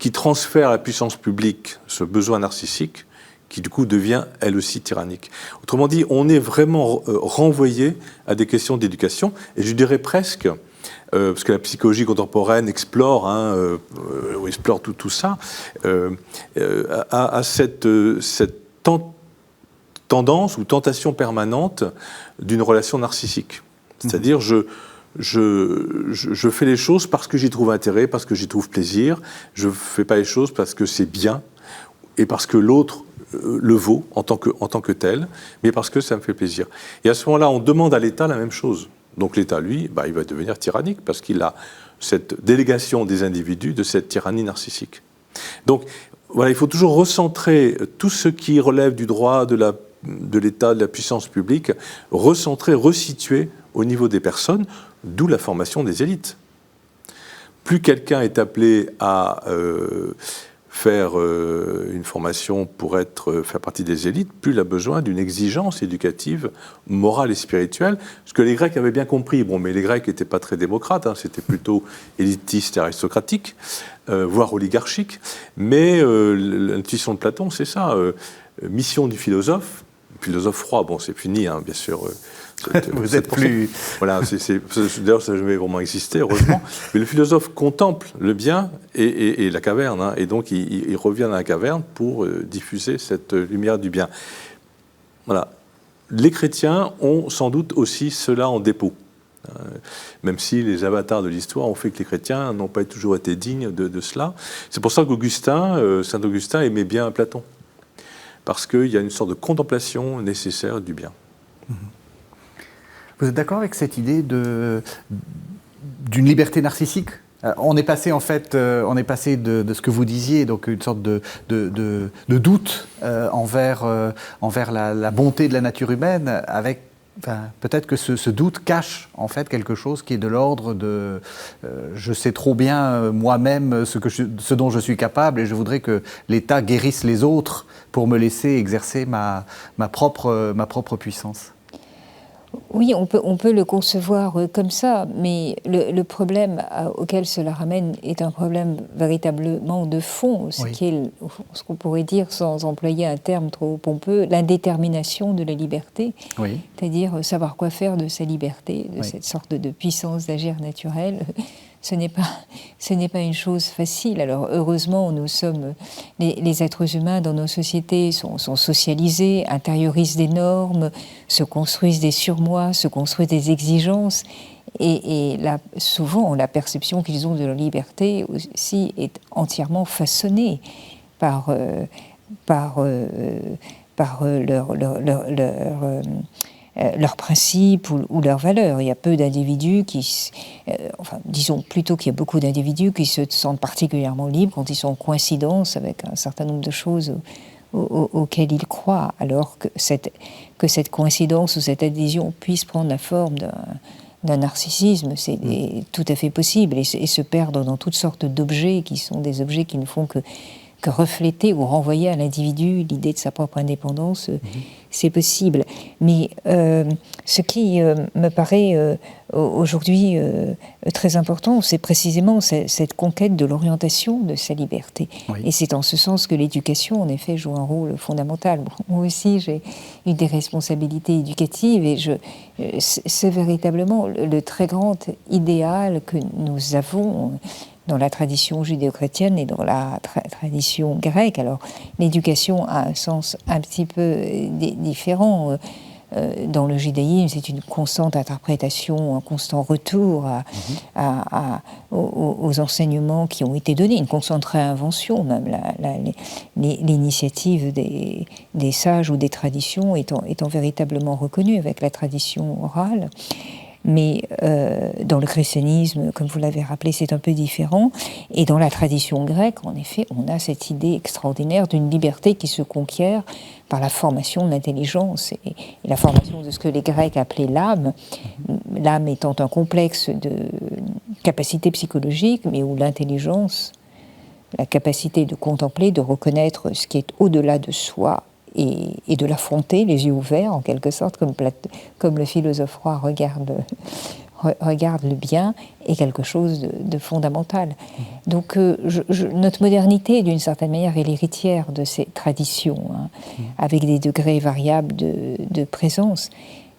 qui transfère à la puissance publique ce besoin narcissique, qui du coup devient elle aussi tyrannique. Autrement dit, on est vraiment renvoyé à des questions d'éducation, et je dirais presque, parce que la psychologie contemporaine explore, explore tout ça, à cette tendance ou tentation permanente d'une relation narcissique. C'est-à-dire, je fais les choses parce que j'y trouve intérêt, parce que j'y trouve plaisir, je ne fais pas les choses parce que c'est bien, et parce que l'autre le vaut en tant que tel, mais parce que ça me fait plaisir. Et à ce moment-là, on demande à l'État la même chose. Donc l'État, lui, il va devenir tyrannique parce qu'il a cette délégation des individus de cette tyrannie narcissique. Donc voilà, il faut toujours recentrer tout ce qui relève du droit, de l'État, de la puissance publique, recentrer, resituer au niveau des personnes, d'où la formation des élites. Plus quelqu'un est appelé à faire une formation pour faire partie des élites, plus il a besoin d'une exigence éducative, morale et spirituelle, ce que les Grecs avaient bien compris. Bon, mais les Grecs n'étaient pas très démocrates, hein, c'était plutôt élitiste et aristocratique, voire oligarchique. Mais l'intuition de Platon, c'est ça, mission du philosophe froid, bon, c'est fini, hein, bien sûr. Vous êtes plus... Voilà, d'ailleurs, ça n'a jamais vraiment existé, heureusement. Mais le philosophe contemple le bien et la caverne, hein, et donc il revient dans la caverne pour diffuser cette lumière du bien. Voilà. Les chrétiens ont sans doute aussi cela en dépôt. Même si les avatars de l'histoire ont fait que les chrétiens n'ont pas toujours été dignes de cela. C'est pour ça qu'Augustin, Saint Augustin aimait bien Platon. Parce qu'il y a une sorte de contemplation nécessaire du bien. Vous êtes d'accord avec cette idée d'une liberté narcissique ? On est passé en fait, de ce que vous disiez, donc une sorte de doute envers la bonté de la nature humaine, avec Enfin, peut-être que ce doute cache en fait quelque chose qui est de l'ordre de je sais trop bien moi-même ce dont je suis capable et je voudrais que l'État guérisse les autres pour me laisser exercer ma propre puissance. Oui, on peut le concevoir comme ça, mais le problème auquel cela ramène est un problème véritablement de fond, ce qui est ce qu'on pourrait dire, sans employer un terme trop pompeux, l'indétermination de la liberté, c'est-à-dire savoir quoi faire de sa liberté, de cette sorte de puissance d'agir naturelle. Ce n'est pas une chose facile. Alors heureusement, nous sommes les êtres humains dans nos sociétés sont socialisés, intériorisent des normes, se construisent des surmoi, se construisent des exigences, et là, souvent la perception qu'ils ont de leur liberté aussi est entièrement façonnée par leurs principes ou leurs valeurs. Il y a peu d'individus disons plutôt qu'il y a beaucoup d'individus qui se sentent particulièrement libres quand ils sont en coïncidence avec un certain nombre de choses auxquelles ils croient, alors que cette coïncidence ou cette adhésion puisse prendre la forme d'un narcissisme, c'est tout à fait possible, et se perdre dans toutes sortes d'objets qui sont des objets qui ne font que refléter ou renvoyer à l'individu l'idée de sa propre indépendance, c'est possible. Mais ce qui me paraît aujourd'hui très important, c'est précisément cette conquête de l'orientation de sa liberté. Et c'est en ce sens que l'éducation, en effet, joue un rôle fondamental. Moi aussi, j'ai eu des responsabilités éducatives, et c'est véritablement le très grand idéal que nous avons dans la tradition judéo-chrétienne et dans la tradition grecque. Alors, l'éducation a un sens un petit peu différent. Dans le judaïsme, c'est une constante interprétation, un constant retour aux enseignements qui ont été donnés, une constante réinvention, même l'initiative des sages ou des traditions étant véritablement reconnue avec la tradition orale. Mais dans le christianisme, comme vous l'avez rappelé, c'est un peu différent. Et dans la tradition grecque, en effet, on a cette idée extraordinaire d'une liberté qui se conquiert par la formation de l'intelligence et la formation de ce que les Grecs appelaient l'âme. L'âme étant un complexe de capacités psychologiques, mais où l'intelligence, la capacité de contempler, de reconnaître ce qui est au-delà de soi, et de l'affronter, les yeux ouverts, en quelque sorte, comme le philosophe roi regarde le bien, est quelque chose de fondamental. Donc notre modernité, d'une certaine manière, est l'héritière de ces traditions, avec des degrés variables de présence.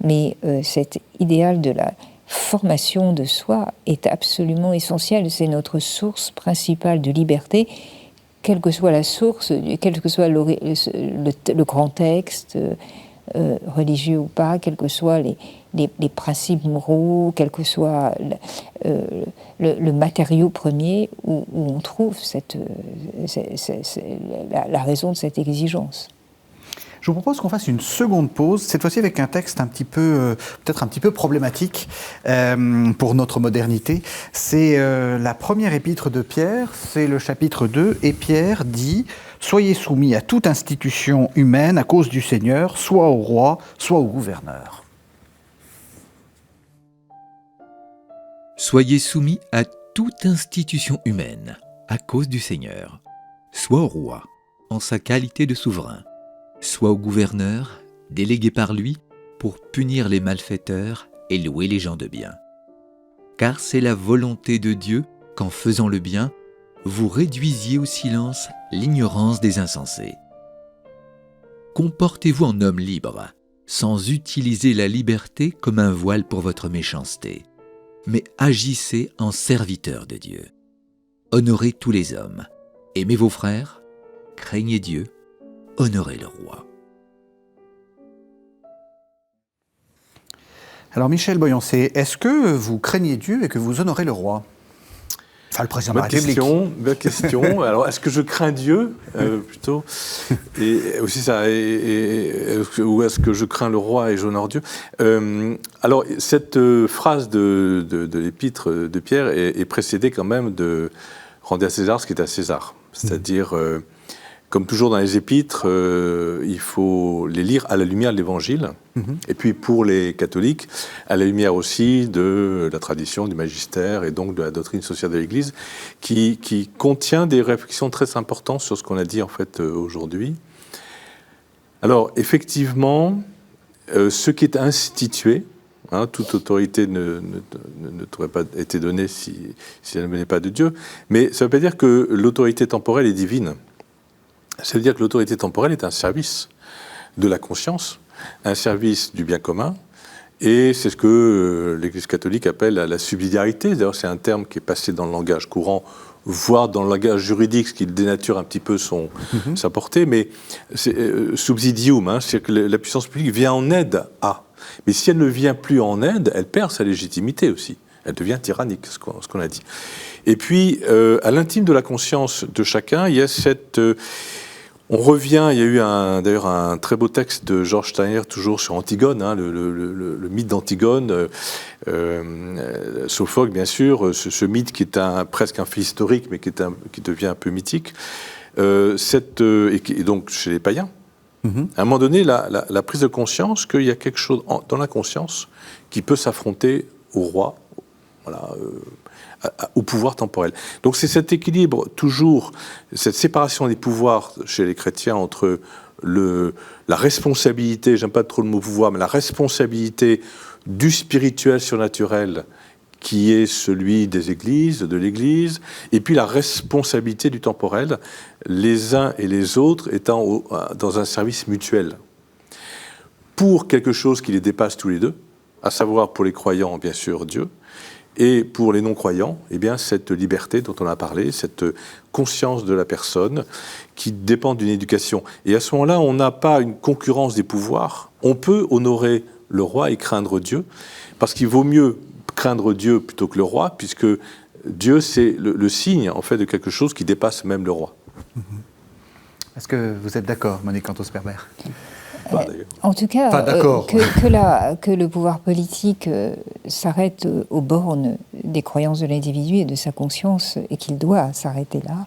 Mais cet idéal de la formation de soi est absolument essentiel. C'est notre source principale de liberté, quelle que soit la source, quel que soit le grand texte, religieux ou pas, quels que soient les principes moraux, quel que soit le matériau premier où on trouve la raison de cette exigence. Je vous propose qu'on fasse une seconde pause, cette fois-ci avec un texte peut-être un petit peu problématique pour notre modernité. C'est la première épître de Pierre, c'est le chapitre 2, et Pierre dit « Soyez soumis à toute institution humaine à cause du Seigneur, soit au roi, soit au gouverneur. » Soyez soumis à toute institution humaine à cause du Seigneur, soit au roi, en sa qualité de souverain, soit au gouverneur, délégué par lui pour punir les malfaiteurs et louer les gens de bien. Car c'est la volonté de Dieu qu'en faisant le bien, vous réduisiez au silence l'ignorance des insensés. Comportez-vous en homme libre, sans utiliser la liberté comme un voile pour votre méchanceté, mais agissez en serviteur de Dieu. Honorez tous les hommes, aimez vos frères, craignez Dieu, honorez le roi. Alors Michel Boyancé, est-ce que vous craignez Dieu et que vous honorez le roi ? Enfin, le président de la République. Bonne question. Alors, est-ce que je crains Dieu, plutôt ? Et aussi ça, ou est-ce que je crains le roi et j'honore Dieu ? Alors, cette phrase de l'épître de Pierre est précédée quand même de « Rendez à César ce qui est à César ». C'est-à-dire, comme toujours dans les épîtres, il faut les lire à la lumière de l'Évangile. Et puis pour les catholiques, à la lumière aussi de la tradition, du magistère et donc de la doctrine sociale de l'Église, qui contient des réflexions très importantes sur ce qu'on a dit en fait aujourd'hui. Alors effectivement, ce qui est institué, toute autorité ne t'aurait pas été donnée si elle ne venait pas de Dieu, mais ça ne veut pas dire que l'autorité temporelle est divine. Ça veut dire que l'autorité temporelle est un service de la conscience, un service du bien commun, et c'est ce que l'Église catholique appelle la subsidiarité. D'ailleurs, c'est un terme qui est passé dans le langage courant, voire dans le langage juridique, ce qui dénature un petit peu sa portée, mais c'est subsidium, c'est-à-dire que la puissance publique vient en aide à. Mais si elle ne vient plus en aide, elle perd sa légitimité aussi. Elle devient tyrannique, ce qu'on a dit. Et puis, à l'intime de la conscience de chacun, il y a cette... on revient, il y a eu d'ailleurs un très beau texte de George Steiner, toujours sur Antigone, le mythe d'Antigone, Sophocle, bien sûr, ce mythe qui est presque un fait historique, mais qui devient un peu mythique, et donc chez les païens. À un moment donné, la prise de conscience qu'il y a quelque chose dans la conscience qui peut s'affronter au roi, voilà, au pouvoir temporel. Donc c'est cet équilibre, toujours, cette séparation des pouvoirs chez les chrétiens entre la responsabilité, j'aime pas trop le mot pouvoir, mais la responsabilité du spirituel surnaturel qui est celui des églises, de l'Église, et puis la responsabilité du temporel, les uns et les autres étant dans un service mutuel. Pour quelque chose qui les dépasse tous les deux, à savoir pour les croyants, bien sûr, Dieu, et pour les non-croyants, eh bien, cette liberté dont on a parlé, cette conscience de la personne qui dépend d'une éducation. Et à ce moment-là, on n'a pas une concurrence des pouvoirs. On peut honorer le roi et craindre Dieu, parce qu'il vaut mieux craindre Dieu plutôt que le roi, puisque Dieu, c'est le signe, en fait, de quelque chose qui dépasse même le roi. Est-ce que vous êtes d'accord, Monique Cantos-Sperber ? En tout cas, que le pouvoir politique s'arrête aux bornes des croyances de l'individu et de sa conscience, et qu'il doit s'arrêter là,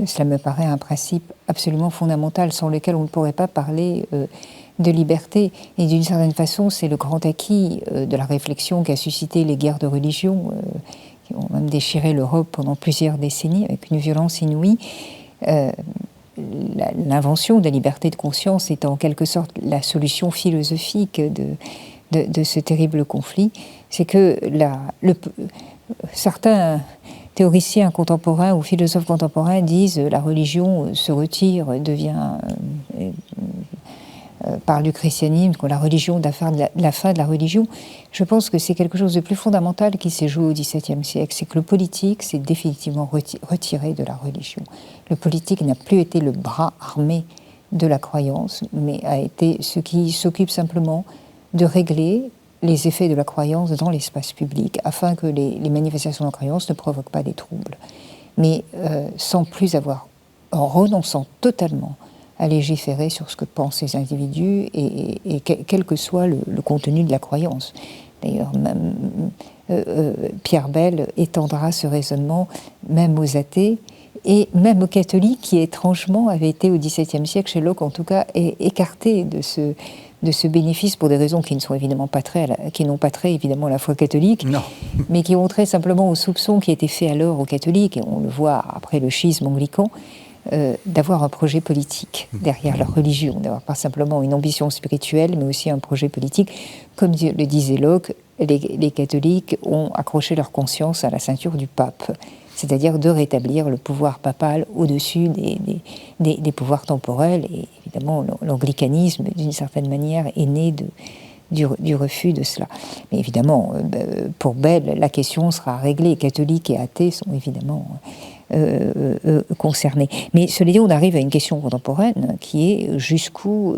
cela me paraît un principe absolument fondamental sans lequel on ne pourrait pas parler de liberté. Et d'une certaine façon, c'est le grand acquis de la réflexion qu'a suscité les guerres de religion, qui ont même déchiré l'Europe pendant plusieurs décennies avec une violence inouïe. L'invention de la liberté de conscience est en quelque sorte la solution philosophique de ce terrible conflit. C'est que certains théoriciens contemporains ou philosophes contemporains disent la religion se retire, devient par du christianisme, que la religion, la fin de la religion. Je pense que c'est quelque chose de plus fondamental qui s'est joué au XVIIe siècle. C'est que le politique s'est définitivement retiré de la religion. Le politique n'a plus été le bras armé de la croyance, mais a été ce qui s'occupe simplement de régler les effets de la croyance dans l'espace public, afin que les manifestations de la croyance ne provoquent pas des troubles. Mais sans plus avoir, en renonçant totalement à légiférer sur ce que pensent les individus et quel que soit le contenu de la croyance. D'ailleurs, Pierre Bell étendra ce raisonnement même aux athées et même aux catholiques qui, étrangement, avaient été au XVIIe siècle, chez Locke en tout cas, écartés de ce bénéfice pour des raisons qui ne sont évidemment pas qui n'ont pas trait évidemment à la foi catholique, mais qui ont trait simplement aux soupçons qui étaient faits alors aux catholiques, et on le voit après le schisme anglican, d'avoir un projet politique derrière leur religion, d'avoir pas simplement une ambition spirituelle, mais aussi un projet politique. Comme le disait Locke, les catholiques ont accroché leur conscience à la ceinture du pape, c'est-à-dire de rétablir le pouvoir papal au-dessus des pouvoirs temporels. Et évidemment, l'anglicanisme, d'une certaine manière, est né du refus de cela. Mais évidemment, pour Bell, la question sera réglée. Catholiques et athées sont évidemment concernés. Mais cela dit, on arrive à une question contemporaine qui est jusqu'où,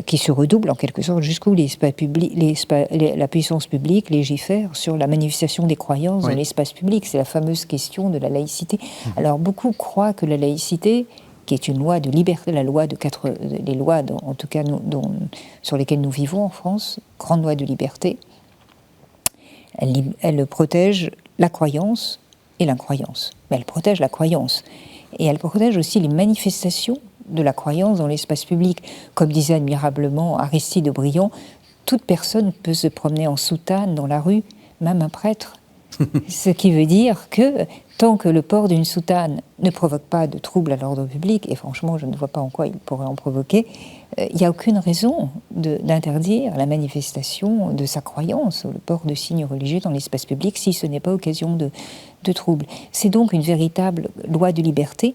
qui se redouble en quelque sorte, jusqu'où la puissance publique légifère sur la manifestation des croyances dans l'espace public. C'est la fameuse question de la laïcité. Alors beaucoup croient que la laïcité, qui est une loi de liberté, les lois en tout cas sur lesquelles nous vivons en France, grande loi de liberté, elle protège la croyance et l'incroyance. Mais elle protège la croyance. et elle protège aussi les manifestations de la croyance dans l'espace public. Comme disait admirablement Aristide de Briand, toute personne peut se promener en soutane dans la rue, même un prêtre. Ce qui veut dire que tant que le port d'une soutane ne provoque pas de troubles à l'ordre public, et franchement je ne vois pas en quoi il pourrait en provoquer, il n'y a aucune raison d'interdire la manifestation de sa croyance, ou le port de signes religieux dans l'espace public, si ce n'est pas occasion de troubles. C'est donc une véritable loi de liberté,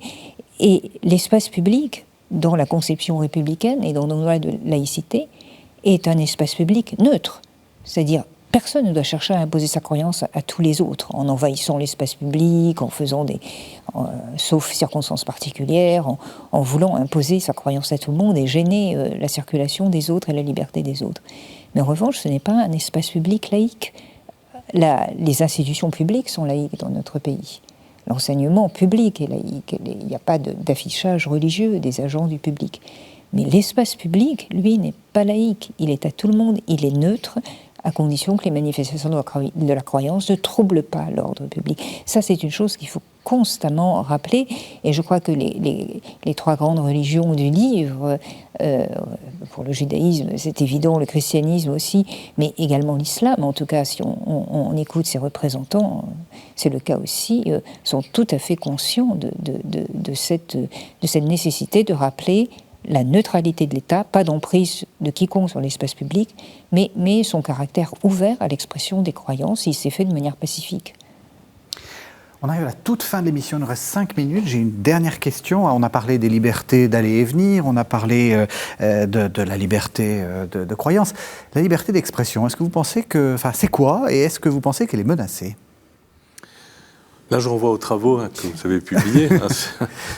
et l'espace public, dans la conception républicaine et dans nos lois de laïcité, est un espace public neutre, c'est-à-dire personne ne doit chercher à imposer sa croyance à tous les autres, en envahissant l'espace public, en faisant sauf circonstances particulières, en voulant imposer sa croyance à tout le monde et gêner la circulation des autres et la liberté des autres. Mais en revanche, ce n'est pas un espace public laïque. Les institutions publiques sont laïques dans notre pays. L'enseignement public est laïque. Il n'y a pas d'affichage religieux des agents du public. Mais l'espace public, lui, n'est pas laïque. Il est à tout le monde, il est neutre, à condition que les manifestations de la croyance ne troublent pas l'ordre public. Ça, c'est une chose qu'il faut constamment rappeler, et je crois que les trois grandes religions du livre, pour le judaïsme, c'est évident, le christianisme aussi, mais également l'islam, en tout cas, si on écoute ses représentants, c'est le cas aussi, sont tout à fait conscients de cette nécessité de rappeler la neutralité de l'État, pas d'emprise de quiconque sur l'espace public, mais son caractère ouvert à l'expression des croyances, il s'est fait de manière pacifique. On arrive à la toute fin de l'émission, il nous reste 5 minutes. J'ai une dernière question. On a parlé des libertés d'aller et venir, on a parlé de la liberté de croyance. La liberté d'expression, est-ce que vous pensez que... Enfin, c'est quoi, et est-ce que vous pensez qu'elle est menacée ? Là, je renvoie aux travaux que vous avez publiés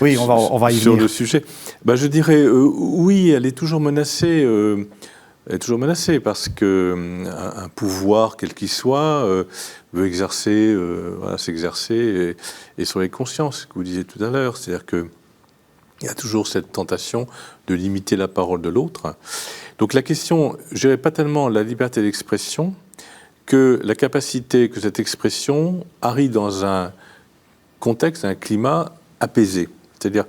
oui, on va y sur venir. le sujet. Je dirais oui, elle est toujours menacée. Elle est toujours menacée parce qu'un pouvoir, quel qu'il soit, veut s'exercer et sur les consciences, que vous disiez tout à l'heure. C'est-à-dire qu'il y a toujours cette tentation de limiter la parole de l'autre. Donc la question, je dirais pas tellement la liberté d'expression, que la capacité que cette expression arrive dans un contexte, un climat apaisé. C'est-à-dire,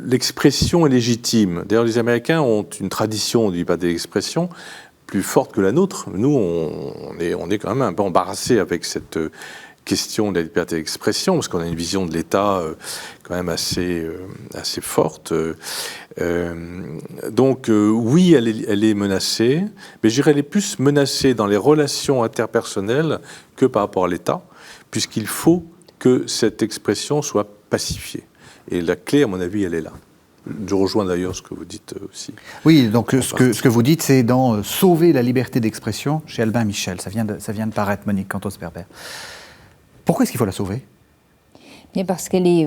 l'expression est légitime. D'ailleurs, les Américains ont une tradition de liberté d'expression plus forte que la nôtre. Nous, on est quand même un peu embarrassés avec cette question de la liberté d'expression, parce qu'on a une vision de l'État quand même assez forte. Donc oui, elle est menacée, mais je dirais qu'elle est plus menacée dans les relations interpersonnelles que par rapport à l'État, puisqu'il faut que cette expression soit pacifiée. Et la clé, à mon avis, elle est là. Je rejoins d'ailleurs ce que vous dites aussi. Oui, donc ce que vous dites, c'est dans sauver la liberté d'expression chez Albin Michel. Ça vient de paraître, Monique Cantos-Berber. Pourquoi est-ce qu'il faut la sauver ? Bien parce qu'elle est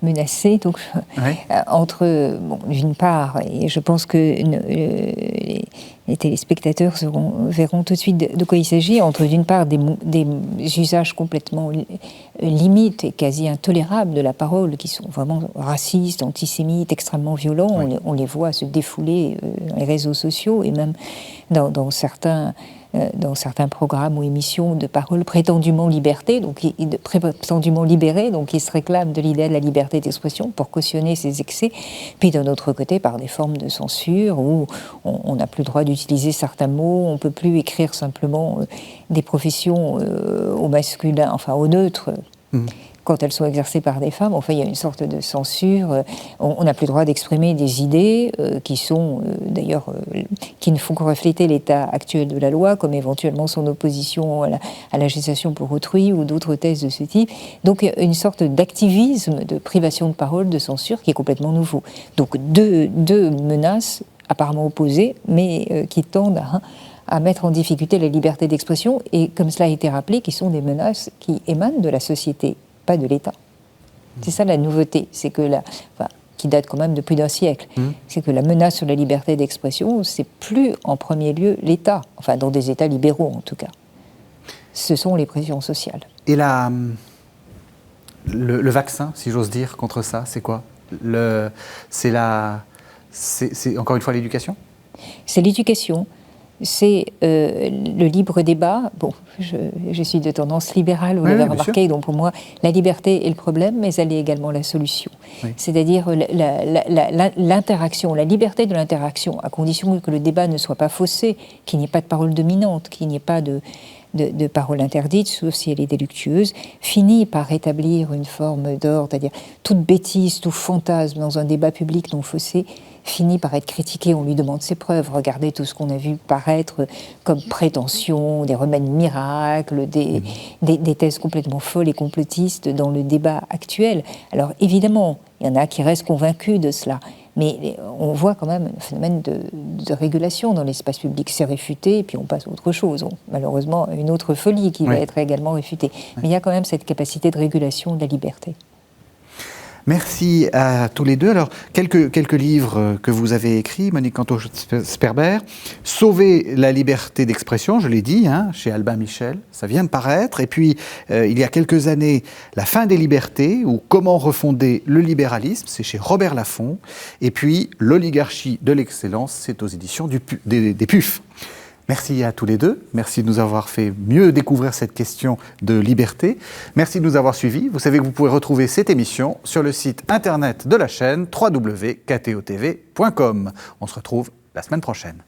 menacée, donc, oui. d'une part, et je pense que les téléspectateurs verront tout de suite de quoi il s'agit, entre d'une part des usages complètement limites et quasi intolérables de la parole, qui sont vraiment racistes, antisémites, extrêmement violents. Oui. On les voit se défouler dans les réseaux sociaux et même dans certains programmes ou émissions de parole prétendument libérées, donc ils se réclament de l'idée de la liberté d'expression pour cautionner ces excès. Puis d'un autre côté, par des formes de censure où on n'a plus le droit d'utiliser certains mots, on ne peut plus écrire simplement des professions au masculin, enfin au neutre. Quand elles sont exercées par des femmes, il y a une sorte de censure. On n'a plus le droit d'exprimer des idées qui sont, d'ailleurs, qui ne font que refléter l'état actuel de la loi, comme éventuellement son opposition à la gestation pour autrui ou d'autres thèses de ce type. Donc, une sorte d'activisme, de privation de parole, de censure qui est complètement nouveau. Donc, deux menaces apparemment opposées, mais qui tendent à mettre en difficulté la liberté d'expression, et comme cela a été rappelé, qui sont des menaces qui émanent de la société, pas de l'État. C'est ça la nouveauté, c'est que qui date quand même de plus d'un siècle, c'est que la menace sur la liberté d'expression, c'est plus en premier lieu l'État, dans des États libéraux en tout cas. Ce sont les pressions sociales. Et le vaccin, si j'ose dire, contre ça, c'est quoi ? C'est encore une fois l'éducation ? C'est l'éducation. c'est le libre débat. Bon, je suis de tendance libérale, vous l'avez remarqué, donc pour moi, la liberté est le problème, mais elle est également la solution. Oui. C'est-à-dire l'interaction, la liberté de l'interaction, à condition que le débat ne soit pas faussé, qu'il n'y ait pas de parole dominante, qu'il n'y ait pas de parole interdite, sauf si elle est délictueuse, finit par rétablir une forme d'ordre, c'est-à-dire toute bêtise, tout fantasme dans un débat public non faussé, finit par être critiqué, on lui demande ses preuves. Regardez tout ce qu'on a vu paraître comme prétention, des remèdes miracles, des thèses complètement folles et complotistes dans le débat actuel. Alors évidemment, il y en a qui restent convaincus de cela, mais on voit quand même un phénomène de régulation dans l'espace public. C'est réfuté, et puis on passe à autre chose. Malheureusement, une autre folie qui va être également réfutée. Mais il y a quand même cette capacité de régulation de la liberté. Merci à tous les deux. Alors, quelques livres que vous avez écrits, Monique Canto-Sperber. Sauver la liberté d'expression, je l'ai dit, chez Albin Michel, ça vient de paraître. Et puis, il y a quelques années, La fin des libertés, ou Comment refonder le libéralisme, c'est chez Robert Laffont. Et puis, L'oligarchie de l'excellence, c'est aux éditions des PUF. Merci à tous les deux. Merci de nous avoir fait mieux découvrir cette question de liberté. Merci de nous avoir suivis. Vous savez que vous pouvez retrouver cette émission sur le site internet de la chaîne www.ktotv.com. On se retrouve la semaine prochaine.